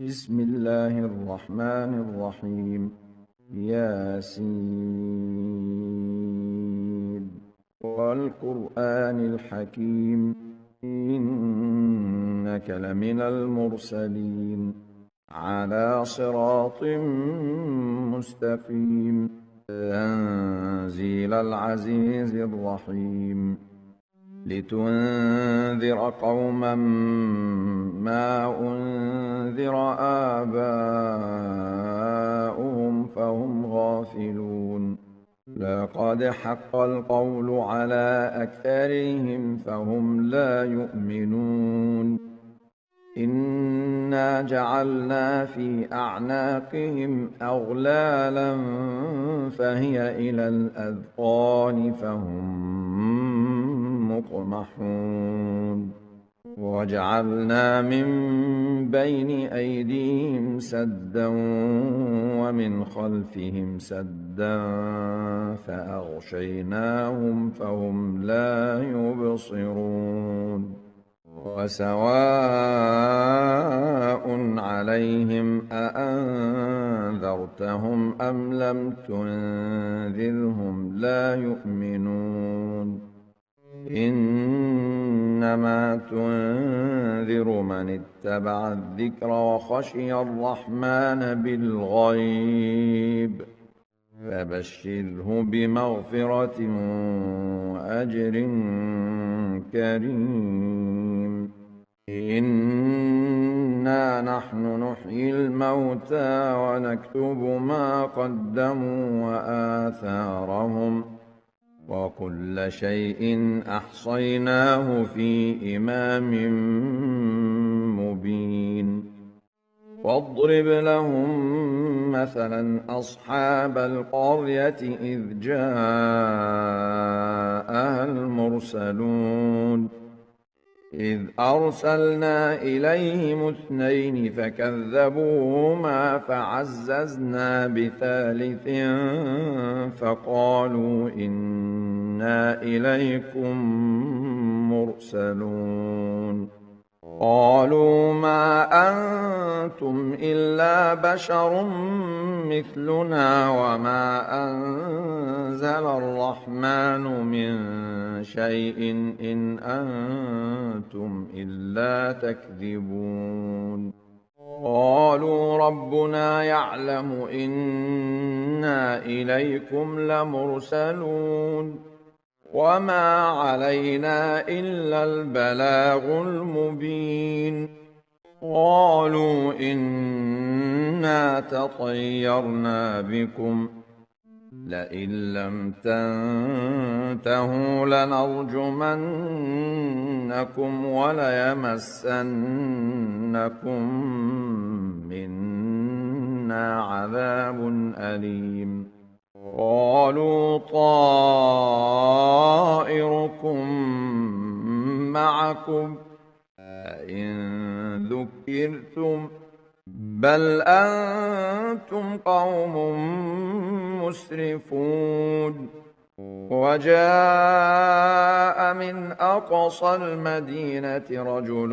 بسم الله الرحمن الرحيم. ياسين والقرآن الحكيم إنك لمن المرسلين على صراط مستقيم تنزيل العزيز الرحيم لتنذر قوما ما أنذر آباؤهم فهم غافلون لقد حق القول على أكثرهم فهم لا يؤمنون إنا جعلنا في أعناقهم أغلالا فهي إلى الأذقان فهم مقمحون وجعلنا من بين أيديهم سدا ومن خلفهم سدا فأغشيناهم فهم لا يبصرون وسواء عليهم أأنذرتهم أم لم تنذرهم لا يؤمنون إنما تنذر من اتبع الذكر وخشي الرحمن بالغيب فبشره بمغفرة وأجر كريم إنا نحن نحيي الموتى ونكتب ما قدموا وآثارهم وكل شيء أحصيناه في إمام مبين واضرب لهم مثلا أصحاب القرية إذ جاءها المرسلون إذ أرسلنا إليهم اثنين فكذبوهما فعززنا بثالث فقالوا إنا إليكم مرسلون قالوا ما أنتم إلا بشر مثلنا وما أنزل الرحمن من شيء إن أنتم إلا تكذبون قالوا ربنا يعلم إنا إليكم لمرسلون وما علينا إلا البلاغ المبين قالوا إنا تطيرنا بكم لئن لم تنتهوا لنرجمنكم وليمسنكم منا عذاب أليم قالوا طائركم معكم أئن ذكرتم بل أنتم قوم مسرفون وجاء من أقصى المدينة رجل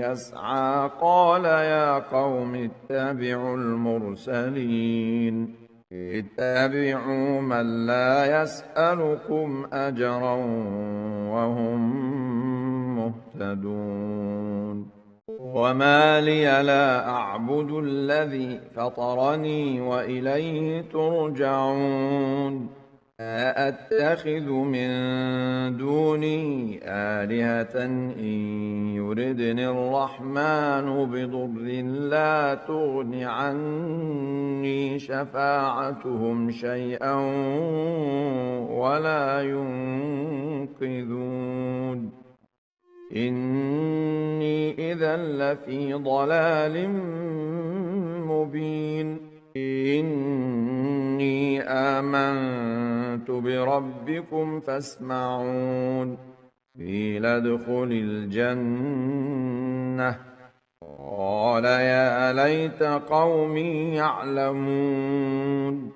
يسعى قال يا قوم اتبعوا المرسلين اتبعوا من لا يسألكم أجرا وهم مهتدون وما لي لا أعبد الذي فطرني وإليه ترجعون أأتخذ من دونه آلهة إن يردني الرحمن بضر لا تغن عني شفاعتهم شيئا ولا ينقذون إني إذا لفي ضلال مبين إني آمنت بربكم فاسمعون قيل ادخل الجنة قال يا ليت قومي يعلمون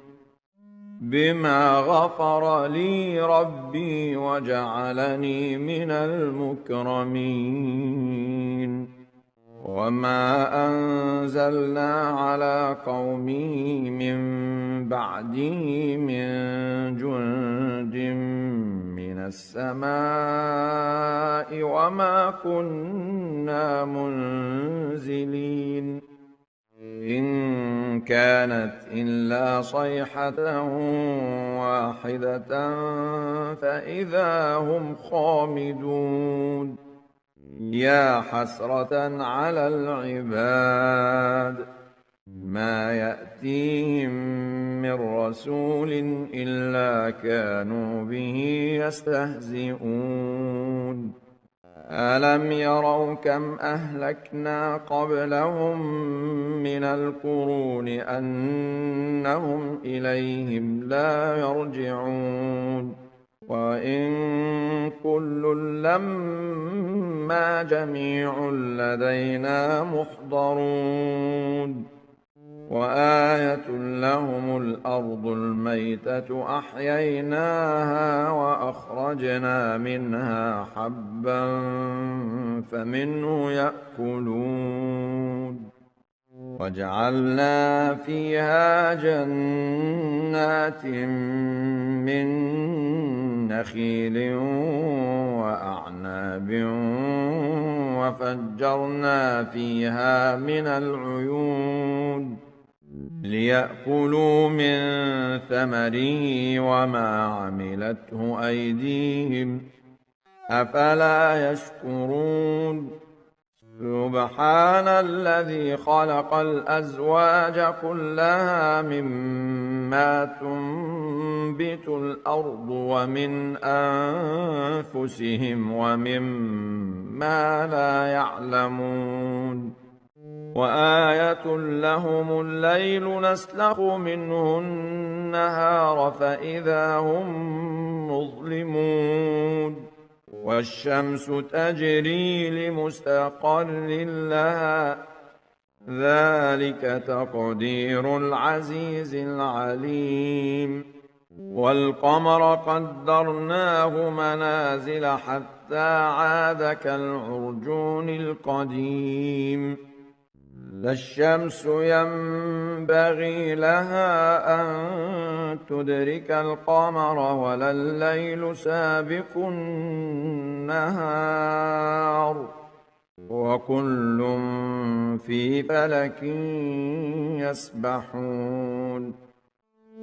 بما غفر لي ربي وجعلني من المكرمين وما أنزلنا على قومه من بعده من جند من السماء وما كنا منزلين إن كانت إلا صيحة واحدة فإذا هم خامدون يا حسرة على العباد ما يأتيهم من رسول إلا كانوا به يستهزئون ألم يروا كم أهلكنا قبلهم من القرون أنهم إليهم لا يرجعون وإن كل لما جميع لدينا محضرون وآية لهم الأرض الميتة أحييناها وأخرجنا منها حبا فمنه يأكلون وجعلنا فيها جنات من نخيل وأعناب وفجرنا فيها من العيون ليأكلوا من ثمره وما عملته أيديهم أفلا يشكرون سبحان الذي خلق الأزواج كلها مما تنبت الأرض ومن أنفسهم ومما لا يعلمون وآية لهم الليل نسلخ منه النهار فإذا هم مظلمون والشمس تجري لمستقر لها ذلك تقدير العزيز العليم والقمر قدرناه منازل حتى عاد كالعرجون القديم لا الشمس ينبغي لها أن تدرك القمر ولا الليل سابق النهار وكل في فلك يسبحون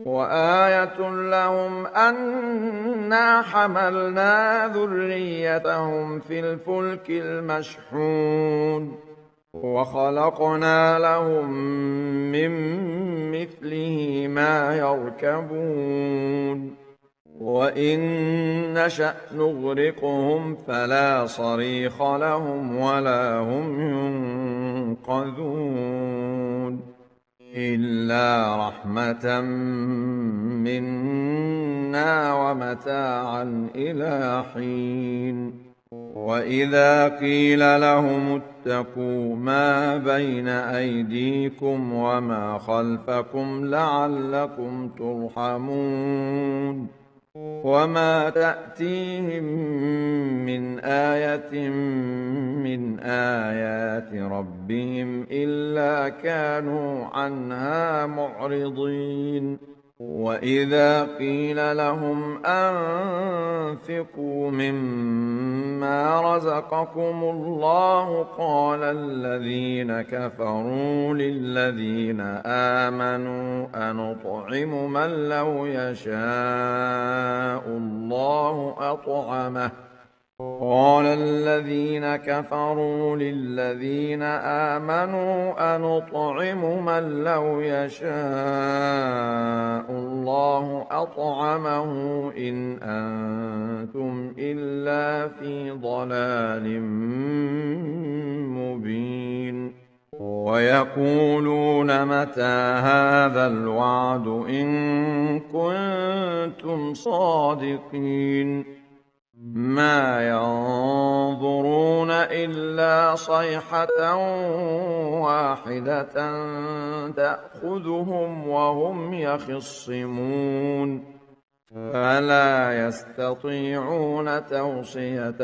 وآية لهم أنا حملنا ذريتهم في الفلك المشحون وخلقنا لهم من مثله ما يركبون وإن نشأ نغرقهم فلا صريخ لهم ولا هم ينقذون إلا رحمة منا ومتاعا إلى حين وإذا قيل لهم اتقوا ما بين أيديكم وما خلفكم لعلكم ترحمون وما تأتيهم من آية من آيات ربهم إلا كانوا عنها معرضين وإذا قيل لهم أنفقوا مما رزقكم الله قال الذين كفروا للذين آمنوا أنطعم من لو يشاء الله أطعمه قال الذين كفروا للذين آمنوا أنطعم من لو يشاء الله أطعمه إن أنتم إلا في ضلال مبين ويقولون متى هذا الوعد إن كنتم صادقين ما ينظرون إلا صيحة واحدة تأخذهم وهم يخصمون فلا يستطيعون توصية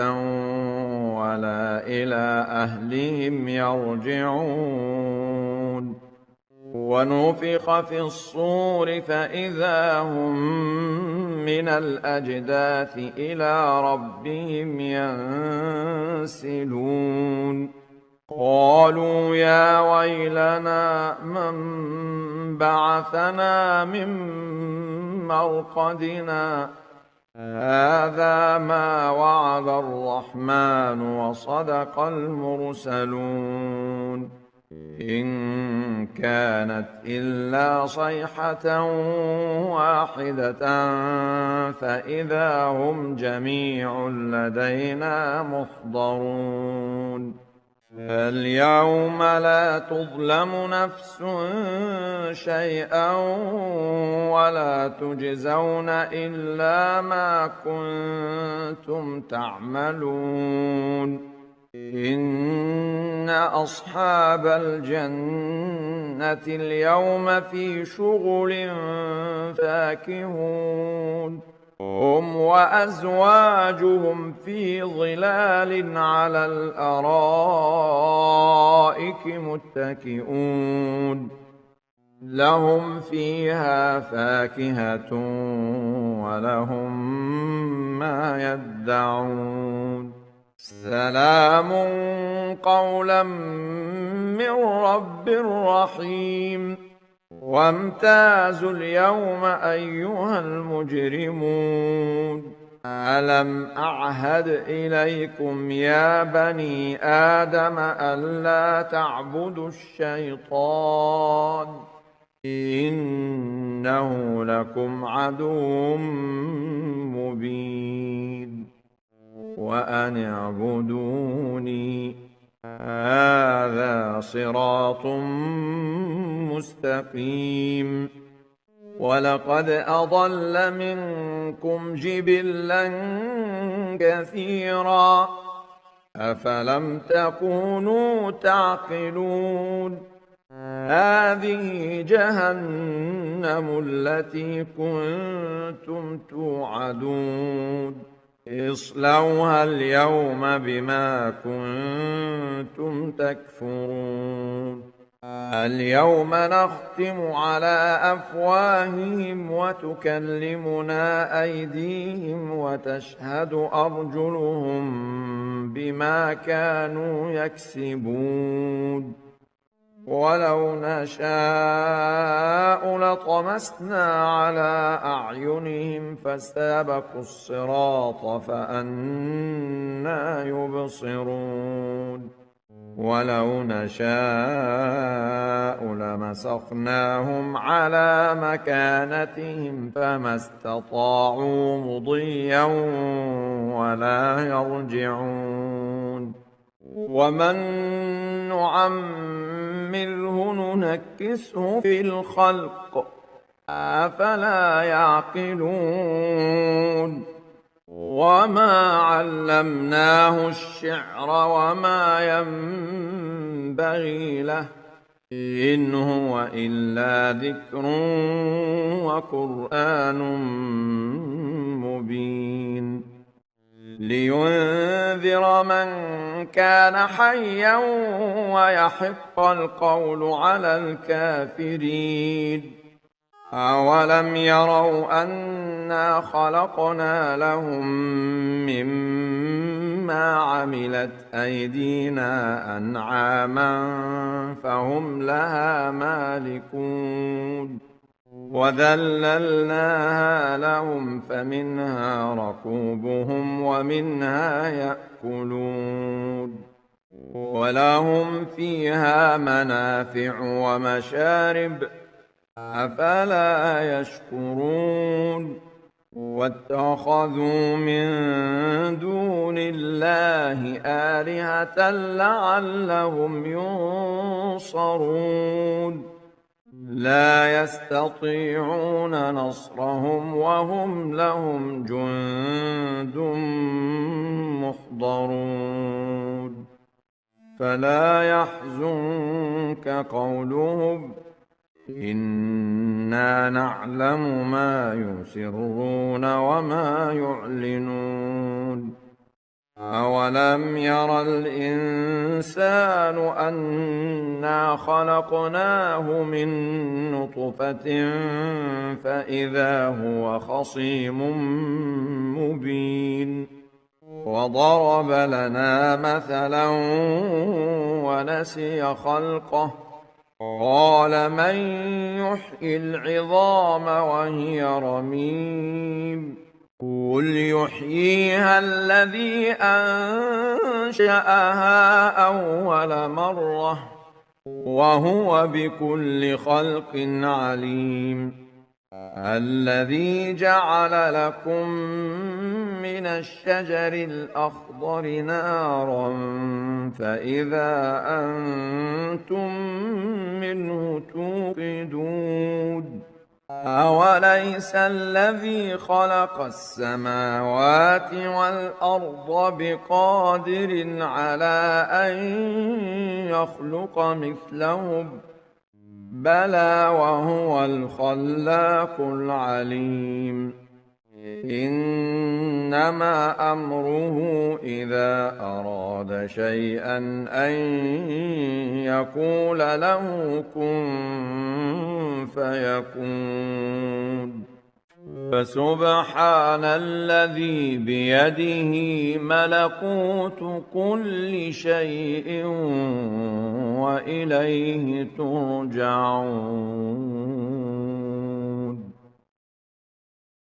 ولا إلى أهلهم يرجعون ونفخ في الصور فإذا هم من الأجداث إلى ربهم ينسلون قالوا يا ويلنا من بعثنا من مرقدنا هذا ما وعد الرحمن وصدق المرسلون إن كانت إلا صيحة واحدة فإذا هم جميع لدينا محضرون فاليوم لا تظلم نفس شيئا ولا تجزون إلا ما كنتم تعملون إن أصحاب الجنة اليوم في شغل فاكهون هم وأزواجهم في ظلال على الأرائك متكئون لهم فيها فاكهة ولهم ما يدعون سلام قولا من رب رحيم وامتازوا اليوم أيها المجرمون ألم أعهد إليكم يا بني آدم ألا تعبدوا الشيطان إنه لكم عدو مبين وأن اعبدوني هذا صراط مستقيم ولقد أضل منكم جبلا كثيرا أفلم تكونوا تعقلون هذه جهنم التي كنتم توعدون اصلوها اليوم بما كنتم تكفرون اليوم نختم على أفواههم وتكلمنا أيديهم وتشهد أرجلهم بما كانوا يكسبون ولو نشاء لطمسنا على أعينهم فاستبقوا الصراط فأنى يبصرون ولو نشاء لمسخناهم على مكانتهم فما استطاعوا مضيا ولا يرجعون ومن نعمره ننكسه في الخلق أفلا يعقلون وما علمناه الشعر وما ينبغي له إن هو إلا ذكر وقرآن مبين لينذر من كان حيا ويحق القول على الكافرين أولم يروا أنا خلقنا لهم مما عملت أيدينا أنعاما فهم لها مالكون وذللناها لهم فمنها ركوبهم ومنها يأكلون ولهم فيها منافع ومشارب أفلا يشكرون واتخذوا من دون الله آلهة لعلهم ينصرون لا يستطيعون نصرهم وهم لهم جند محضرون فلا يحزنك قولهم إنا نعلم ما يسرون وما يعلنون أولم ير الإنسان أنا خلقناه من نطفة فإذا هو خصيم مبين وضرب لنا مثلا ونسي خلقه قال من يحيي العظام وهي رميم قل يحييها الذي أنشأها أول مرة وهو بكل خلق عليم الذي جعل لكم من الشجر الأخضر نارا فإذا أنتم منه توقدون أوليس الذي خلق السماوات والأرض بقادر على أن يخلق مثلهم بلى وهو الخلاق العليم إنما أمره إذا أراد شيئا أن يقول له كن فيكون فسبحان الذي بيده ملكوت كل شيء وإليه ترجعون.